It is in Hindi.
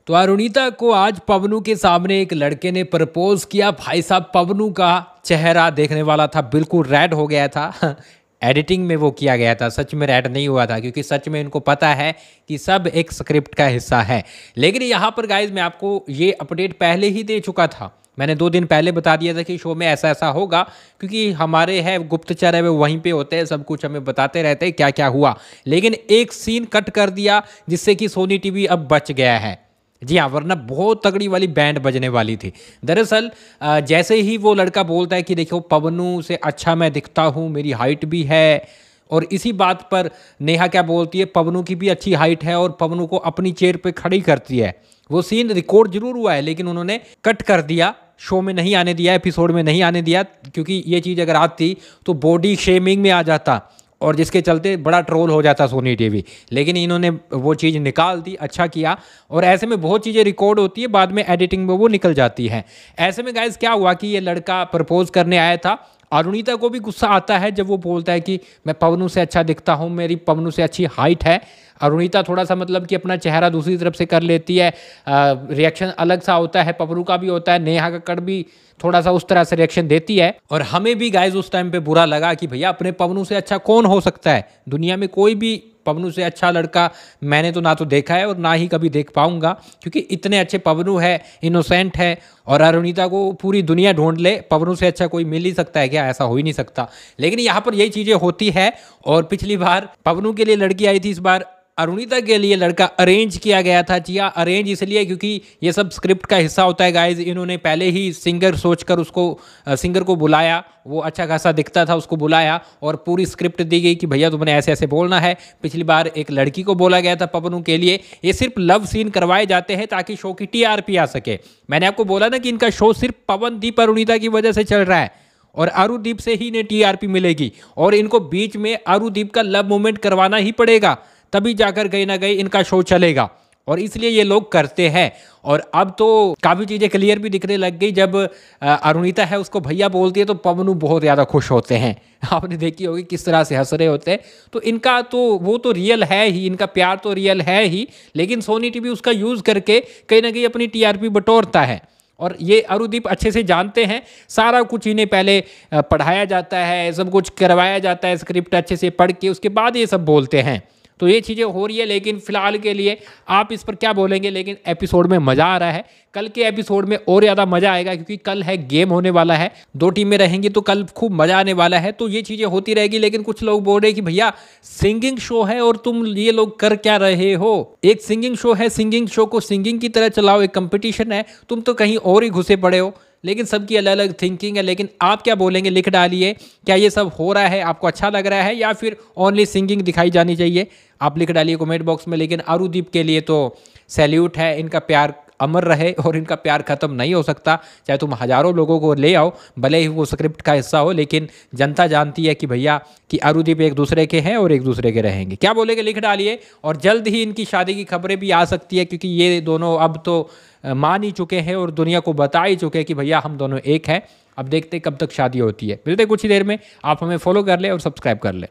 तो अरुणिता को आज पवनू के सामने एक लड़के ने प्रपोज किया। भाई साहब, पवनू का चेहरा देखने वाला था बिल्कुल रेड हो गया था। एडिटिंग में वो किया गया था, सच में रेड नहीं हुआ था, क्योंकि सच में इनको पता है कि सब एक स्क्रिप्ट का हिस्सा है। लेकिन यहाँ पर गाइज मैं आपको ये अपडेट पहले ही दे चुका था। मैंने 2 दिन पहले बता दिया था कि शो में ऐसा ऐसा होगा, क्योंकि हमारे है गुप्तचर है वो वहीं पे होते हैं, सब कुछ हमें बताते रहते हैं क्या क्या हुआ। लेकिन एक सीन कट कर दिया जिससे कि सोनी टीवी अब बच गया है। जी हाँ, वरना बहुत तगड़ी वाली बैंड बजने वाली थी। दरअसल जैसे ही वो लड़का बोलता है कि देखो पवनू से अच्छा मैं दिखता हूँ, मेरी हाइट भी है, और इसी बात पर नेहा क्या बोलती है, पवनू की भी अच्छी हाइट है और पवनू को अपनी चेयर पे खड़ी करती है। वो सीन रिकॉर्ड जरूर हुआ है लेकिन उन्होंने कट कर दिया, शो में नहीं आने दिया, एपिसोड में नहीं आने दिया, क्योंकि ये चीज़ अगर आती तो बॉडी शेमिंग में आ जाता और जिसके चलते बड़ा ट्रोल हो जाता सोनी टीवी। लेकिन इन्होंने वो चीज़ निकाल दी, अच्छा किया। और ऐसे में बहुत चीज़ें रिकॉर्ड होती है, बाद में एडिटिंग में वो निकल जाती है। ऐसे में गाइस क्या हुआ कि ये लड़का प्रपोज करने आया था। अरुणिता को भी गुस्सा आता है जब वो बोलता है कि मैं पवनू से अच्छा दिखता हूँ, मेरी पवनू से अच्छी हाइट है। अरुणिता थोड़ा सा मतलब कि अपना चेहरा दूसरी तरफ से कर लेती है, रिएक्शन अलग सा होता है, पवनू का भी होता है, नेहा कक्कड़ भी थोड़ा सा उस तरह से रिएक्शन देती है। और हमें भी गाइज उस टाइम पे बुरा लगा कि भैया अपने पवनू से अच्छा कौन हो सकता है दुनिया में, कोई भी पवनू से अच्छा लड़का मैंने तो ना तो देखा है और ना ही कभी देख पाऊंगा, क्योंकि इतने अच्छे पवनू है, इनोसेंट है। और अरुणिता को पूरी दुनिया ढूंढ ले, पवनू से अच्छा कोई मिल ही सकता है क्या? ऐसा हो ही नहीं सकता। लेकिन यहाँ पर यही चीज़ें होती है। और पिछली बार पवनू के लिए लड़की आई थी, इस बार अरुणिता के लिए लड़का अरेंज किया गया था। जी हाँ, अरेंज इसलिए क्योंकि ये सब स्क्रिप्ट का हिस्सा होता है गाइज। इन्होंने पहले ही सिंगर सोचकर उसको सिंगर को बुलाया, वो अच्छा खासा दिखता था, उसको बुलाया और पूरी स्क्रिप्ट दी गई कि भैया तुमने ऐसे ऐसे बोलना है। पिछली बार एक लड़की को बोला गया था पवनू के लिए। ये सिर्फ लव सीन करवाए जाते हैं ताकि शो की टीआरपी आ सके। मैंने आपको बोला ना कि इनका शो सिर्फ पवनदीप अरुणिता की वजह से चल रहा है और अरुदीप से ही इन्हें टीआरपी मिलेगी। और इनको बीच में अरुदीप का लव मोमेंट करवाना ही पड़ेगा, तभी जाकर कहीं ना कहीं इनका शो चलेगा। और इसलिए ये लोग करते हैं। और अब तो काफ़ी चीज़ें क्लियर भी दिखने लग गई। जब अरुणिता है उसको भैया बोलती है तो पवनू बहुत ज़्यादा खुश होते हैं। आपने देखी होगी किस तरह से हंस रहे होते हैं। तो इनका तो वो तो रियल है ही, इनका प्यार तो रियल है ही, लेकिन सोनी टीवी उसका यूज़ करके कहीं ना कहीं अपनी टीआरपी बटोरता है। और ये अरुदीप अच्छे से जानते हैं, सारा कुछ इन्हें पहले पढ़ाया जाता है, सब कुछ करवाया जाता है, स्क्रिप्ट अच्छे से पढ़ के उसके बाद ये सब बोलते हैं। तो ये चीज़ें हो रही है। लेकिन फिलहाल के लिए आप इस पर क्या बोलेंगे? लेकिन एपिसोड में मज़ा आ रहा है। कल के एपिसोड में और ज़्यादा मज़ा आएगा, क्योंकि कल है गेम होने वाला है, 2 टीमें रहेंगी तो कल खूब मज़ा आने वाला है। तो ये चीज़ें होती रहेगी। लेकिन कुछ लोग बोल रहे हैं कि भैया सिंगिंग शो है और तुम ये लोग कर क्या रहे हो? एक सिंगिंग शो है, सिंगिंग शो को सिंगिंग की तरह चलाओ, एक कंपटीशन है, तुम तो कहीं और ही घुसे पड़े हो। लेकिन सबकी अलग अलग थिंकिंग है। लेकिन आप क्या बोलेंगे? लिख डालिए, क्या ये सब हो रहा है आपको अच्छा लग रहा है या फिर ओनली सिंगिंग दिखाई जानी चाहिए? आप लिख डालिए कमेंट बॉक्स में। लेकिन अरुदीप के लिए तो सैल्यूट है, इनका प्यार अमर रहे और इनका प्यार ख़त्म नहीं हो सकता। चाहे तुम हज़ारों लोगों को ले आओ, भले ही वो स्क्रिप्ट का हिस्सा हो, लेकिन जनता जानती है कि भैया कि अरुदीप एक दूसरे के हैं और एक दूसरे के रहेंगे। क्या बोलेंगे? लिख डालिए। और जल्द ही इनकी शादी की खबरें भी आ सकती है, क्योंकि ये दोनों अब तो मान ही चुके हैं और दुनिया को बता ही चुके हैं कि भैया हम दोनों एक हैं। अब देखते कब तक शादी होती है। मिलते कुछ ही देर में। आप हमें फॉलो कर ले और सब्सक्राइब कर ले।